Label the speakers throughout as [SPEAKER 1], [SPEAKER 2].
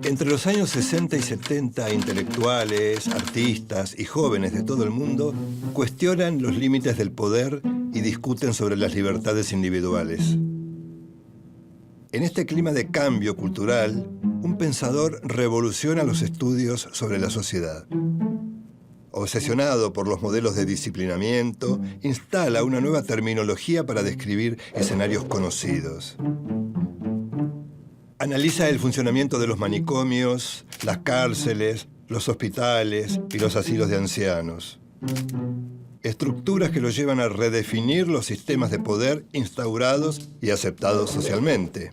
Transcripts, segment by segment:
[SPEAKER 1] Entre los años 60 y 70, intelectuales, artistas y jóvenes de todo el mundo cuestionan los límites del poder y discuten sobre las libertades individuales. En este clima de cambio cultural, un pensador revoluciona los estudios sobre la sociedad. Obsesionado por los modelos de disciplinamiento, instala una nueva terminología para describir escenarios conocidos. Analiza el funcionamiento de los manicomios, las cárceles, los hospitales y los asilos de ancianos. Estructuras que lo llevan a redefinir los sistemas de poder instaurados y aceptados socialmente.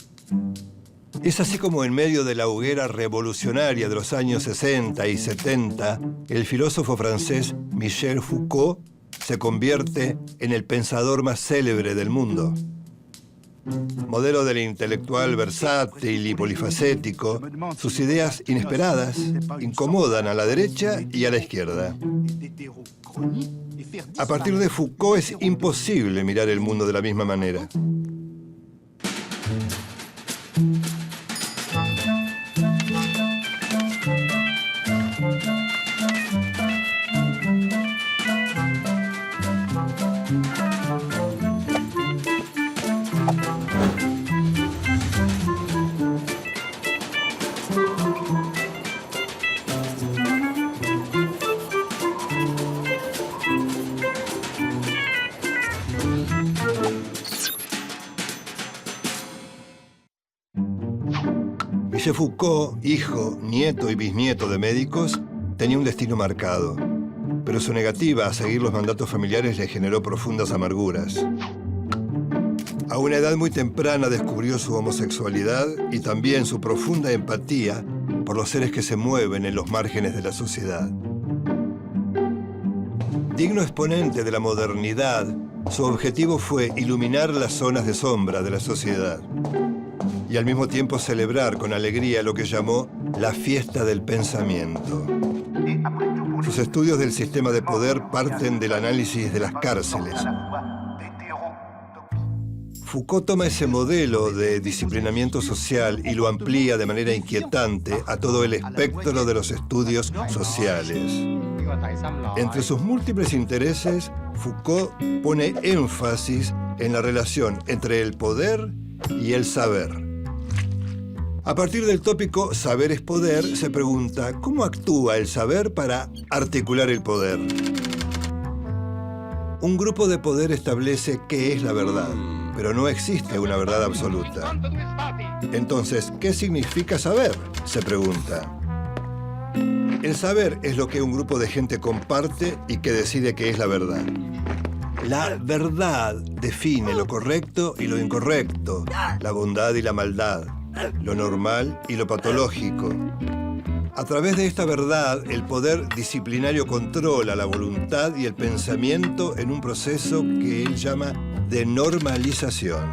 [SPEAKER 1] Es así como en medio de la hoguera revolucionaria de los años 60 y 70, el filósofo francés Michel Foucault se convierte en el pensador más célebre del mundo. Modelo del intelectual versátil y polifacético, sus ideas inesperadas incomodan a la derecha y a la izquierda. A partir de Foucault es imposible mirar el mundo de la misma manera. Michel Foucault, hijo, nieto y bisnieto de médicos, tenía un destino marcado, pero su negativa a seguir los mandatos familiares le generó profundas amarguras. A una edad muy temprana descubrió su homosexualidad y también su profunda empatía por los seres que se mueven en los márgenes de la sociedad. Digno exponente de la modernidad, su objetivo fue iluminar las zonas de sombra de la sociedad y al mismo tiempo celebrar con alegría lo que llamó la fiesta del pensamiento. Sus estudios del sistema de poder parten del análisis de las cárceles. Foucault toma ese modelo de disciplinamiento social y lo amplía de manera inquietante a todo el espectro de los estudios sociales. Entre sus múltiples intereses, Foucault pone énfasis en la relación entre el poder y el saber. A partir del tópico saber es poder, se pregunta ¿cómo actúa el saber para articular el poder? Un grupo de poder establece qué es la verdad, pero no existe una verdad absoluta. Entonces, ¿qué significa saber?, se pregunta. El saber es lo que un grupo de gente comparte y que decide qué es la verdad. La verdad define lo correcto y lo incorrecto, la bondad y la maldad, lo normal y lo patológico. A través de esta verdad, el poder disciplinario controla la voluntad y el pensamiento en un proceso que él llama de normalización.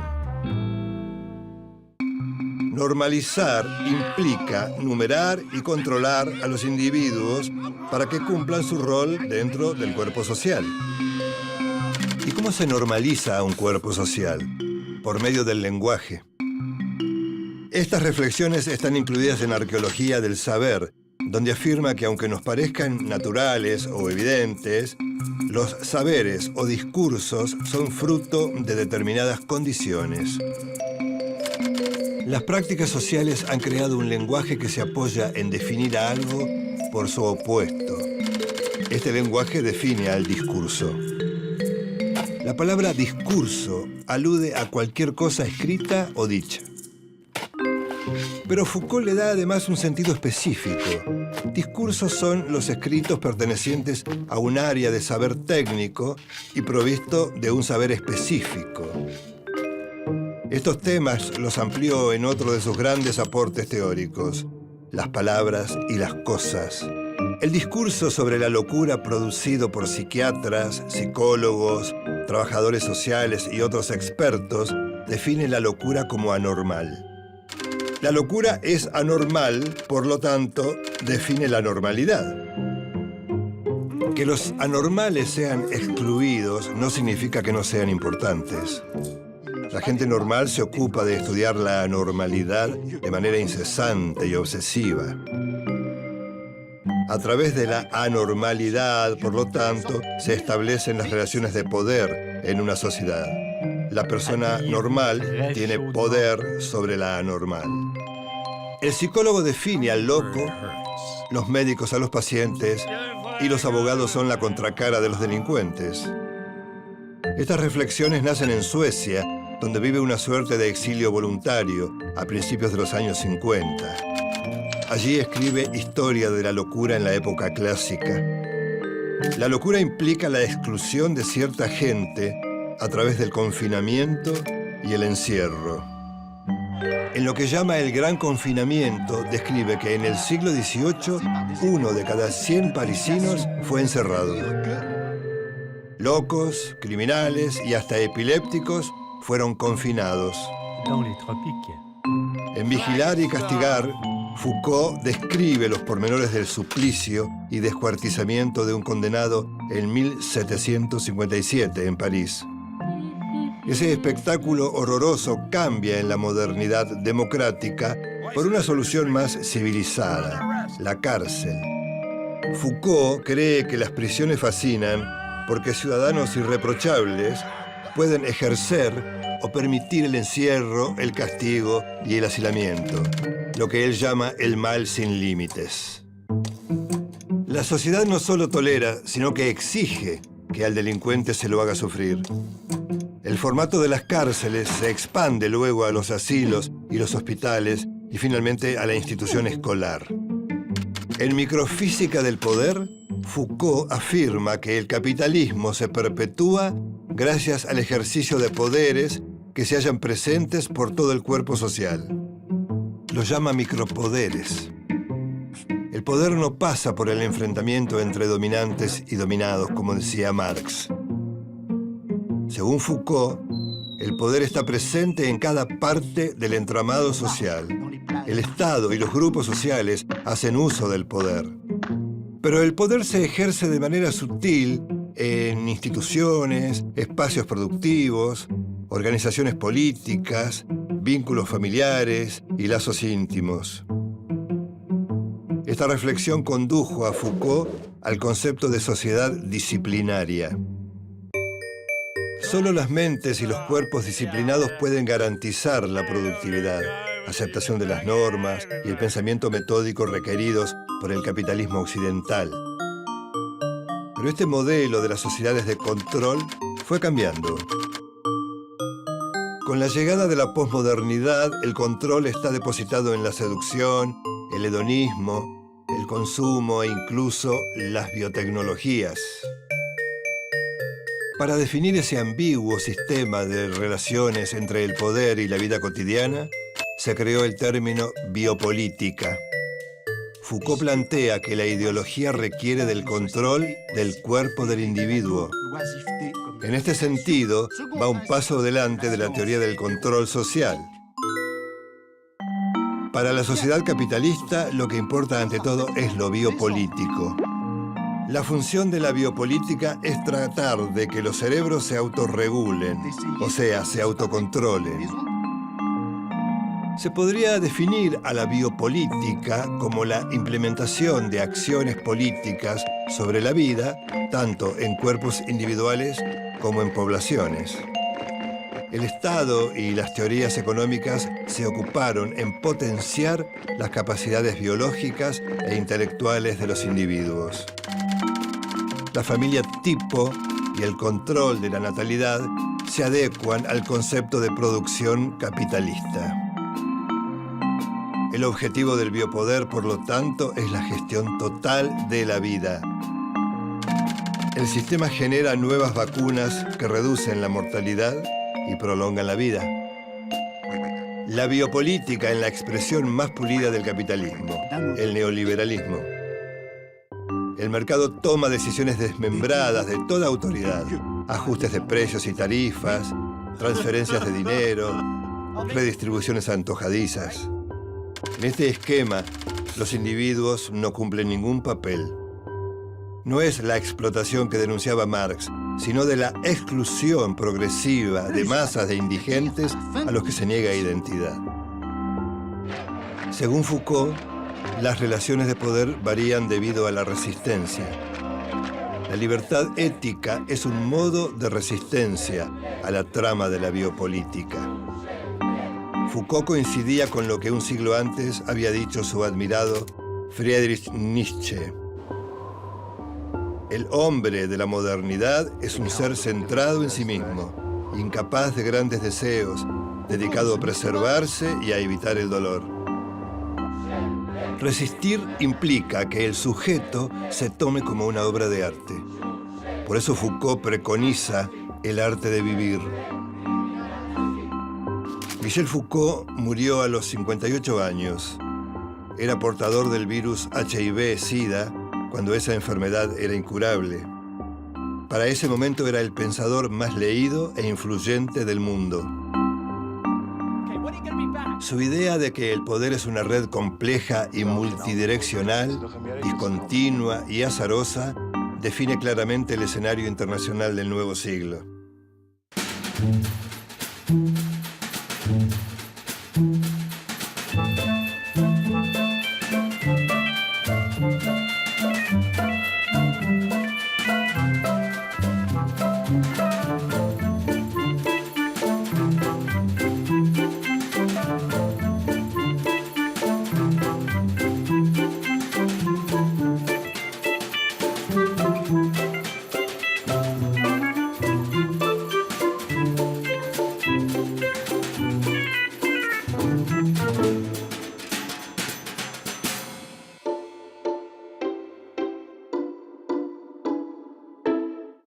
[SPEAKER 1] Normalizar implica numerar y controlar a los individuos para que cumplan su rol dentro del cuerpo social. ¿Y cómo se normaliza a un cuerpo social? Por medio del lenguaje. Estas reflexiones están incluidas en Arqueología del Saber, donde afirma que aunque nos parezcan naturales o evidentes, los saberes o discursos son fruto de determinadas condiciones. Las prácticas sociales han creado un lenguaje que se apoya en definir a algo por su opuesto. Este lenguaje define al discurso. La palabra discurso alude a cualquier cosa escrita o dicha. Pero Foucault le da además un sentido específico. Discursos son los escritos pertenecientes a un área de saber técnico y provisto de un saber específico. Estos temas los amplió en otro de sus grandes aportes teóricos, las palabras y las cosas. El discurso sobre la locura producido por psiquiatras, psicólogos, trabajadores sociales y otros expertos define la locura como anormal. La locura es anormal, por lo tanto, define la normalidad. Que los anormales sean excluidos no significa que no sean importantes. La gente normal se ocupa de estudiar la anormalidad de manera incesante y obsesiva. A través de la anormalidad, por lo tanto, se establecen las relaciones de poder en una sociedad. La persona normal tiene poder sobre la anormal. El psicólogo define al loco, los médicos a los pacientes y los abogados son la contracara de los delincuentes. Estas reflexiones nacen en Suecia, donde vive una suerte de exilio voluntario a principios de los años 50. Allí escribe Historia de la locura en la época clásica. La locura implica la exclusión de cierta gente a través del confinamiento y el encierro. En lo que llama el Gran Confinamiento, describe que en el siglo XVIII, 1 de cada 100 parisinos fue encerrado. Locos, criminales y hasta epilépticos fueron confinados. En Vigilar y Castigar, Foucault describe los pormenores del suplicio y descuartizamiento de un condenado en 1757 en París. Ese espectáculo horroroso cambia en la modernidad democrática por una solución más civilizada, la cárcel. Foucault cree que las prisiones fascinan porque ciudadanos irreprochables pueden ejercer o permitir el encierro, el castigo y el hacinamiento, lo que él llama el mal sin límites. La sociedad no solo tolera, sino que exige que al delincuente se lo haga sufrir. El formato de las cárceles se expande luego a los asilos y los hospitales y finalmente a la institución escolar. En Microfísica del Poder, Foucault afirma que el capitalismo se perpetúa gracias al ejercicio de poderes que se hallan presentes por todo el cuerpo social. Los llama micropoderes. El poder no pasa por el enfrentamiento entre dominantes y dominados, como decía Marx. Según Foucault, el poder está presente en cada parte del entramado social. El Estado y los grupos sociales hacen uso del poder. Pero el poder se ejerce de manera sutil en instituciones, espacios productivos, organizaciones políticas, vínculos familiares y lazos íntimos. Esta reflexión condujo a Foucault al concepto de sociedad disciplinaria. Solo las mentes y los cuerpos disciplinados pueden garantizar la productividad, aceptación de las normas y el pensamiento metódico requeridos por el capitalismo occidental. Pero este modelo de las sociedades de control fue cambiando. Con la llegada de la posmodernidad, el control está depositado en la seducción, el hedonismo, el consumo e incluso las biotecnologías. Para definir ese ambiguo sistema de relaciones entre el poder y la vida cotidiana, se creó el término biopolítica. Foucault plantea que la ideología requiere del control del cuerpo del individuo. En este sentido, va un paso adelante de la teoría del control social. Para la sociedad capitalista, lo que importa ante todo es lo biopolítico. La función de la biopolítica es tratar de que los cerebros se autorregulen, o sea, se autocontrolen. Se podría definir a la biopolítica como la implementación de acciones políticas sobre la vida, tanto en cuerpos individuales como en poblaciones. El Estado y las teorías económicas se ocuparon en potenciar las capacidades biológicas e intelectuales de los individuos. La familia tipo y el control de la natalidad se adecuan al concepto de producción capitalista. El objetivo del biopoder, por lo tanto, es la gestión total de la vida. El sistema genera nuevas vacunas que reducen la mortalidad y prolongan la vida. La biopolítica en la expresión más pulida del capitalismo, el neoliberalismo. El mercado toma decisiones desmembradas de toda autoridad, ajustes de precios y tarifas, transferencias de dinero, redistribuciones antojadizas. En este esquema, los individuos no cumplen ningún papel. No es la explotación que denunciaba Marx, sino de la exclusión progresiva de masas de indigentes a los que se niega identidad. Según Foucault, las relaciones de poder varían debido a la resistencia. La libertad ética es un modo de resistencia a la trama de la biopolítica. Foucault coincidía con lo que un siglo antes había dicho su admirado Friedrich Nietzsche. El hombre de la modernidad es un ser centrado en sí mismo, incapaz de grandes deseos, dedicado a preservarse y a evitar el dolor. Resistir implica que el sujeto se tome como una obra de arte. Por eso Foucault preconiza el arte de vivir. Michel Foucault murió a los 58 años. Era portador del virus HIV-Sida cuando esa enfermedad era incurable. Para ese momento era el pensador más leído e influyente del mundo. Su idea de que el poder es una red compleja y multidireccional, discontinua y azarosa, define claramente el escenario internacional del nuevo siglo.